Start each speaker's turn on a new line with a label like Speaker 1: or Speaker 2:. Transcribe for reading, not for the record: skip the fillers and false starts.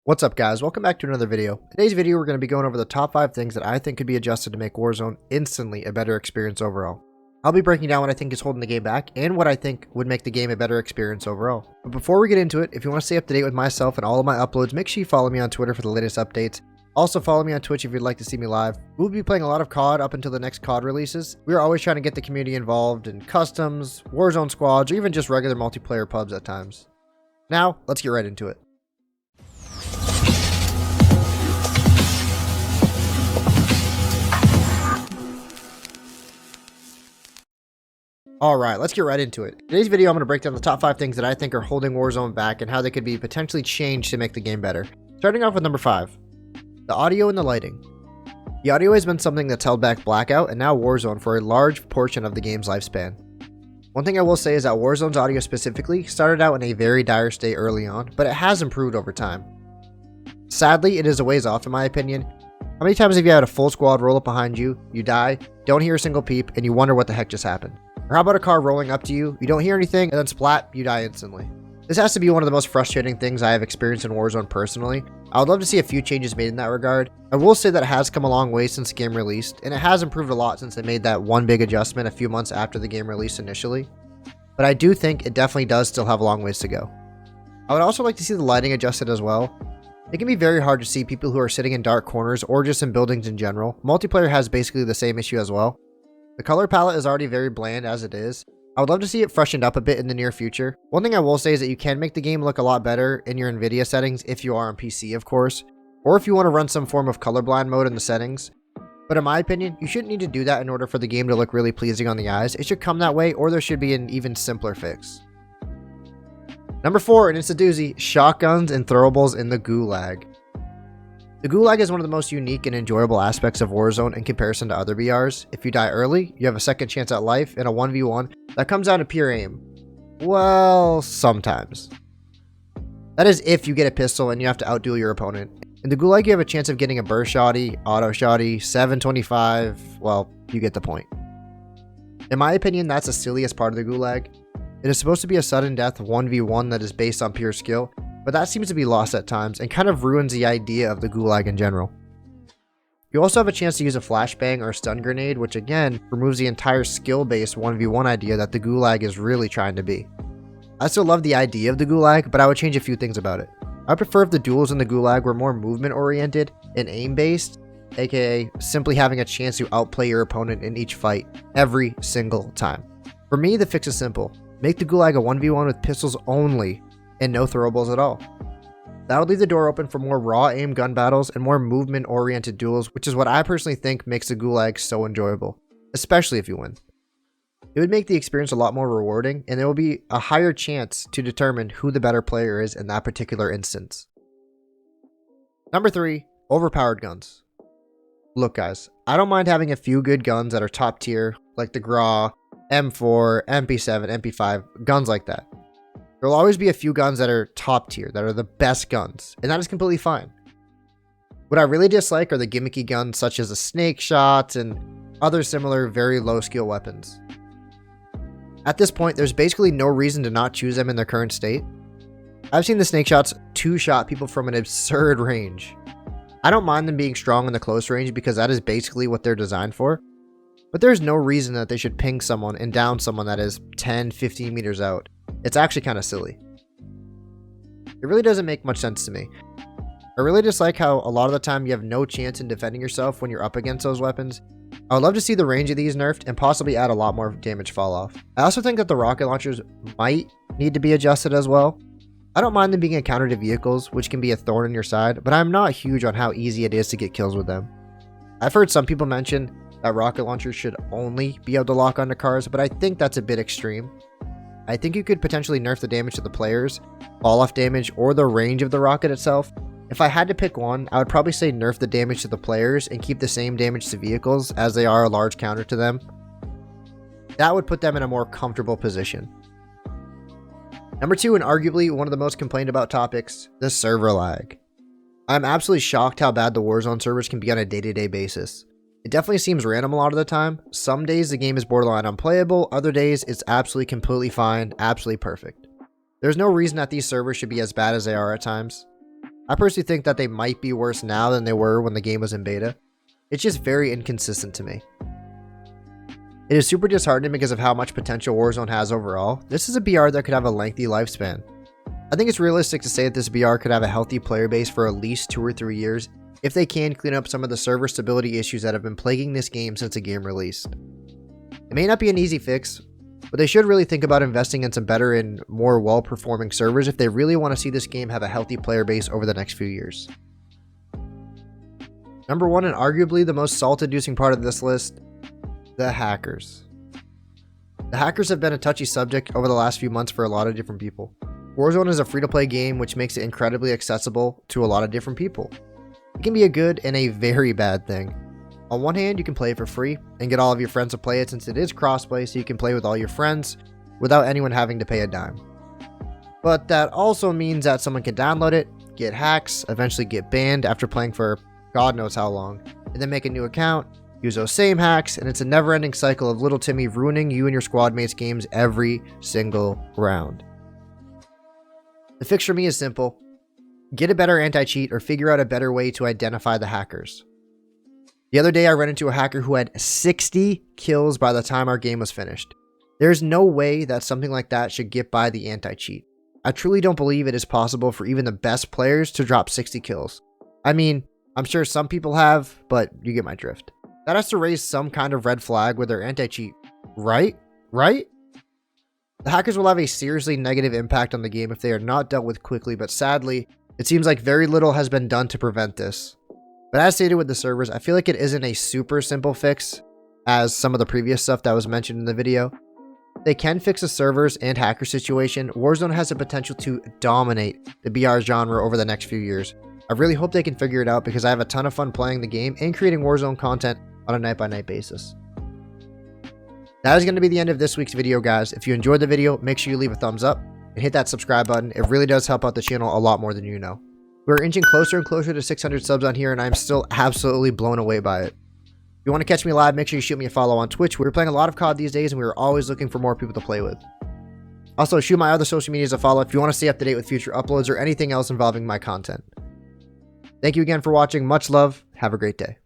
Speaker 1: What's up guys, welcome back to another video. In today's video we're going to be going over the top 5 things that I think could be adjusted to make Warzone instantly a better experience overall. I'll be breaking down what I think is holding the game back and what I think would make the game a better experience overall. But before we get into it, if you want to stay up to date with myself and all of my uploads, make sure you follow me on Twitter for the latest updates. Also follow me on Twitch if you'd like to see me live. We'll be playing a lot of COD up until the next COD releases. We are always trying to get the community involved in customs, Warzone squads, or even just regular multiplayer pubs at times. Now, let's get right into it. Alright, let's get right into it. In today's video, I'm going to break down the top 5 things that I think are holding Warzone back and how they could be potentially changed to make the game better. Starting off with number 5, the audio and the lighting. The audio has been something that's held back Blackout and now Warzone for a large portion of the game's lifespan. One thing I will say is that Warzone's audio specifically started out in a very dire state early on, but it has improved over time. Sadly, it is a ways off in my opinion. How many times have you had a full squad roll up behind you, you die, don't hear a single peep, and you wonder what the heck just happened? Or how about a car rolling up to you, you don't hear anything, and then splat, you die instantly. This has to be one of the most frustrating things I have experienced in Warzone personally. I would love to see a few changes made in that regard. I will say that it has come a long way since the game released, and it has improved a lot since they made that one big adjustment a few months after the game released initially. But I do think it definitely does still have a long ways to go. I would also like to see the lighting adjusted as well. It can be very hard to see people who are sitting in dark corners or just in buildings in general. Multiplayer has basically the same issue as well. The color palette is already very bland as it is. I would love to see it freshened up a bit in the near future. One thing I will say is that you can make the game look a lot better in your Nvidia settings if you are on PC of course, or if you want to run some form of colorblind mode in the settings. But in my opinion, you shouldn't need to do that in order for the game to look really pleasing on the eyes. It should come that way, or there should be an even simpler fix. Number 4, and it's a doozy, shotguns and throwables in the Gulag. The Gulag is one of the most unique and enjoyable aspects of Warzone in comparison to other BRs. If you die early, you have a second chance at life in a 1v1 that comes down to pure aim. Well, sometimes. That is if you get a pistol and you have to outduel your opponent. In the Gulag, you have a chance of getting a burst shotty, auto shotty, 725, well, you get the point. In my opinion, that's the silliest part of the Gulag. It is supposed to be a sudden death 1v1 that is based on pure skill, but that seems to be lost at times and kind of ruins the idea of the Gulag in general. You also have a chance to use a flashbang or a stun grenade, which again removes the entire skill-based 1v1 idea that the Gulag is really trying to be. I still love the idea of the Gulag, but I would change a few things about it. I prefer if the duels in the Gulag were more movement oriented and aim based, aka simply having a chance to outplay your opponent in each fight every single time. For me, the fix is simple. Make the Gulag a 1v1 with pistols only and no throwables at all. That would leave the door open for more raw aim gun battles and more movement oriented duels, which is what I personally think makes the Gulag so enjoyable, especially if you win. It would make the experience a lot more rewarding, and there will be a higher chance to determine who the better player is in that particular instance. Number 3, Overpowered Guns. Look guys, I don't mind having a few good guns that are top tier, like the GRA, M4, MP7, MP5, guns like that. There will always be a few guns that are top tier, that are the best guns, and that is completely fine. What I really dislike are the gimmicky guns such as the snake shots and other similar very low skill weapons. At this point, there's basically no reason to not choose them in their current state. I've seen the snake shots two-shot people from an absurd range. I don't mind them being strong in the close range because that is basically what they're designed for, but there's no reason that they should ping someone and down someone that is 10-15 meters out. It's actually kind of silly. It really doesn't make much sense to me. I really dislike how a lot of the time you have no chance in defending yourself when you're up against those weapons. I would love to see the range of these nerfed and possibly add a lot more damage fall off. I also think that the rocket launchers might need to be adjusted as well. I don't mind them being a counter to vehicles, which can be a thorn in your side, but I'm not huge on how easy it is to get kills with them. I've heard some people mention that rocket launchers should only be able to lock onto cars, but I think that's a bit extreme. I think you could potentially nerf the damage to the players, fall off damage, or the range of the rocket itself. If I had to pick one, I would probably say nerf the damage to the players and keep the same damage to vehicles as they are a large counter to them. That would put them in a more comfortable position. Number 2, and arguably one of the most complained about topics, the server lag. I'm absolutely shocked how bad the Warzone servers can be on a day-to-day basis. It definitely seems random a lot of the time. Some days the game is borderline unplayable, other days it's absolutely completely fine, absolutely perfect. There's no reason that these servers should be as bad as they are at times. I personally think that they might be worse now than they were when the game was in beta. It's just very inconsistent to me. It is super disheartening because of how much potential Warzone has overall. This is a BR that could have a lengthy lifespan. I think it's realistic to say that this BR could have a healthy player base for at least 2 or 3 years if they can clean up some of the server stability issues that have been plaguing this game since the game released. It may not be an easy fix, but they should really think about investing in some better and more well-performing servers if they really want to see this game have a healthy player base over the next few years. Number 1, and arguably the most salt-inducing part of this list, the hackers. The hackers have been a touchy subject over the last few months for a lot of different people. Warzone is a free-to-play game which makes it incredibly accessible to a lot of different people. It can be a good and a very bad thing. On one hand, you can play it for free and get all of your friends to play it since it is crossplay, so you can play with all your friends without anyone having to pay a dime. But that also means that someone can download it, get hacks, eventually get banned after playing for God knows how long, and then make a new account, use those same hacks, and it's a never-ending cycle of little Timmy ruining you and your squad mates' games every single round. The fix for me is simple. Get a better anti-cheat or figure out a better way to identify the hackers. The other day I ran into a hacker who had 60 kills by the time our game was finished. There's no way that something like that should get by the anti-cheat. I truly don't believe it is possible for even the best players to drop 60 kills. I mean, I'm sure some people have, but you get my drift. That has to raise some kind of red flag with their anti-cheat, right? Right? The hackers will have a seriously negative impact on the game if they are not dealt with quickly, but sadly, it seems like very little has been done to prevent this. But as stated with the servers, I feel like it isn't a super simple fix, as some of the previous stuff that was mentioned in the video. If they can fix the servers and hacker situation, Warzone has the potential to dominate the BR genre over the next few years. I really hope they can figure it out because I have a ton of fun playing the game and creating Warzone content on a night-by-night basis. That is going to be the end of this week's video, guys. If you enjoyed the video, make sure you leave a thumbs up and hit that subscribe button. It really does help out the channel a lot more than you know. We're inching closer and closer to 600 subs on here, and I'm still absolutely blown away by it. If you want to catch me live, make sure you shoot me a follow on Twitch. We're playing a lot of COD these days, and we're always looking for more people to play with. Also, shoot my other social medias a follow if you want to stay up to date with future uploads or anything else involving my content. Thank you again for watching. Much love. Have a great day.